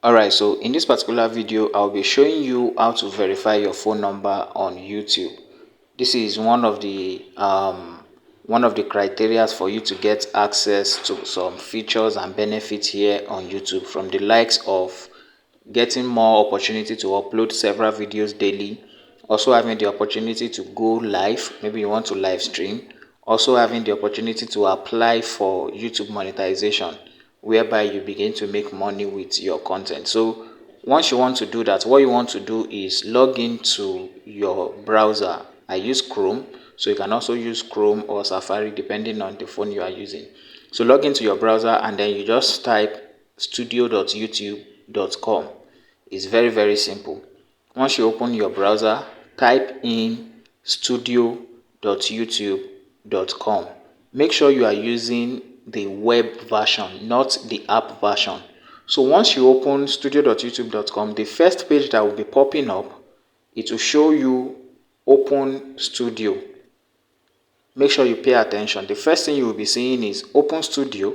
Alright, so in this particular video I'll be showing you how to verify your phone number on YouTube. This is one of the criteria for you to get access to some features and benefits here on YouTube, from the likes of getting more opportunity to upload several videos daily, also having the opportunity to go live, maybe you want to live stream, also having the opportunity to apply for YouTube monetization, whereby you begin to make money with your content. So once you want to do that, what you want to do is log into your browser. I use Chrome, so you can also use Chrome or Safari depending on the phone you are using. So log into your browser and then you just type studio.youtube.com. It's very simple. Once you open your browser, type in studio.youtube.com. Make sure you are using the web version, not the app version. So once you open studio.youtube.com, the first page that will be popping up, it will show you Open Studio. Make sure you pay attention. The first thing you will be seeing is Open Studio.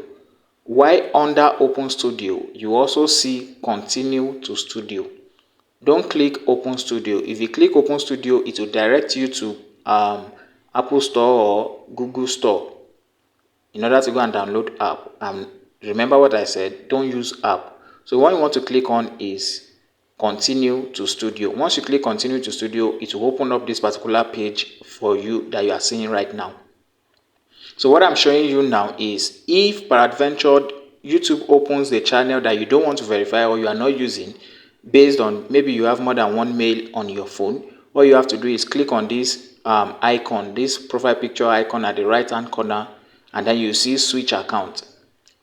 While under Open Studio, you also see Continue to Studio. Don't click Open Studio. If you click Open Studio, it will direct you to Apple Store or Google Store in order to go and download app. And remember what I said, don't use app. So what you want to click on is Continue to Studio. Once you click Continue to Studio, it will open up this particular page for you that you are seeing right now. So what I'm showing you now is, if peradventure YouTube opens the channel that you don't want to verify or you are not using, based on maybe you have more than one mail on your phone, all you have to do is click on this icon, this profile picture icon at the right hand corner, and then you see switch account.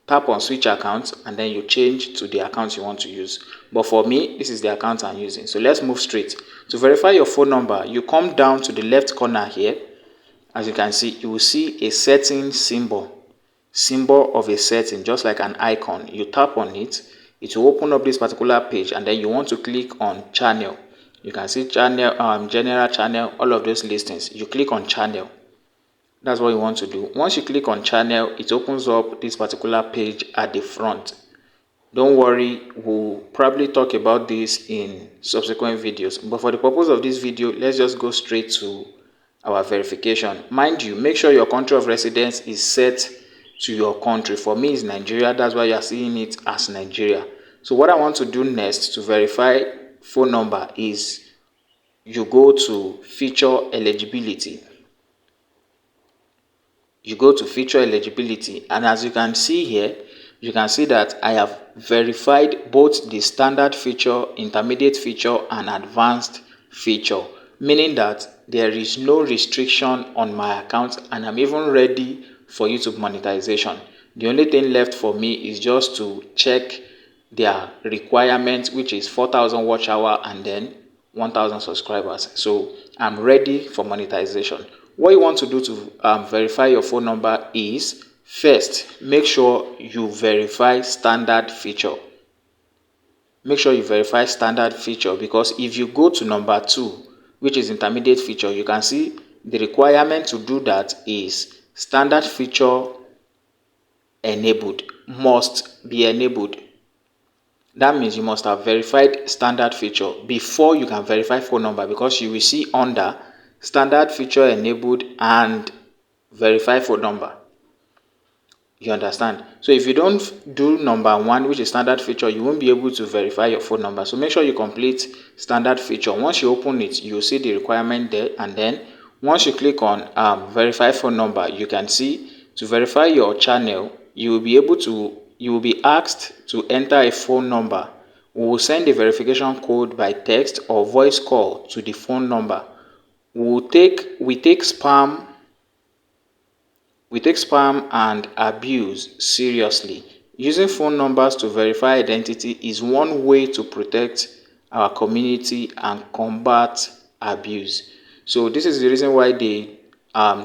Tap on switch account and then you change to the account you want to use. But for me, this is the account I'm using. So let's move straight. To verify your phone number, you come down to the left corner here. As you can see, you will see a setting symbol of a setting, just like an icon. You tap on it, it will open up this particular page, and then you want to click on channel. You can see channel, general channel, all of those listings. You click on channel. That's what you want to do. Once you click on channel, it opens up this particular page at the front. Don't worry, we'll probably talk about this in subsequent videos, but for the purpose of this video, let's just go straight to our verification. Mind you, make sure your country of residence is set to your country. For me, it's Nigeria. That's why you are seeing it as Nigeria. So what I want to do next to verify phone number is you go to feature eligibility. You go to feature eligibility, and as you can see here, you can see that I have verified both the standard feature, intermediate feature, and advanced feature, meaning that there is no restriction on my account, and I'm even ready for YouTube monetization. The only thing left for me is just to check their requirement, which is 4,000 watch hour and then 1,000 subscribers. So I'm ready for monetization. What you want to do to verify your phone number is, first, make sure you verify standard feature. Make sure you verify standard feature, because if you go to number 2, which is intermediate feature, you can see the requirement to do that is standard feature enabled, must be enabled. That means you must have verified standard feature before you can verify phone number, because you will see under standard feature enabled and verify phone number. You understand? So if you don't do number 1, which is standard feature, you won't be able to verify your phone number. So make sure you complete standard feature. Once you open it, you'll see the requirement there, and then once you click on verify phone number, you can see to verify your channel, you will be asked to enter a phone number. We will send the verification code by text or voice call to the phone number. We take spam and abuse seriously. Using phone numbers to verify identity is one way to protect our community and combat abuse. So this is the reason why they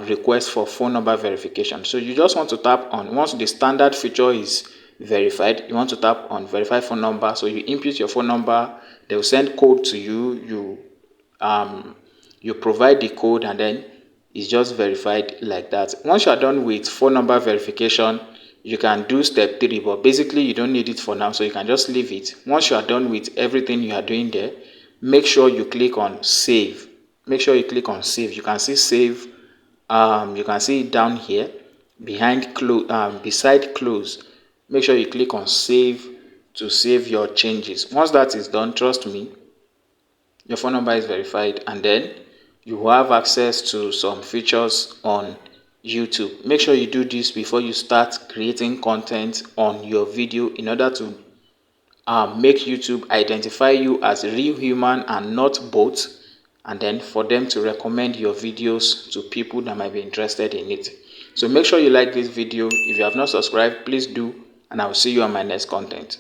request for phone number verification. So you just want to tap on, once the standard feature is verified, you want to tap on verify phone number. So you input your phone number, they will send code to you. You provide the code, and then it's just verified like that. Once you are done with phone number verification, you can do step 3, but basically you don't need it for now, so you can just leave it. Once you are done with everything you are doing there, make sure you click on save. Make sure you click on save. You can see save. You can see it down here behind beside close. Make sure you click on save to save your changes. Once that is done, trust me, your phone number is verified, and then you will have access to some features on YouTube. Make sure you do this before you start creating content on your video, in order to make YouTube identify you as a real human and not bot, and then for them to recommend your videos to people that might be interested in it. So make sure you like this video. If you have not subscribed, please do, and I will see you on my next content.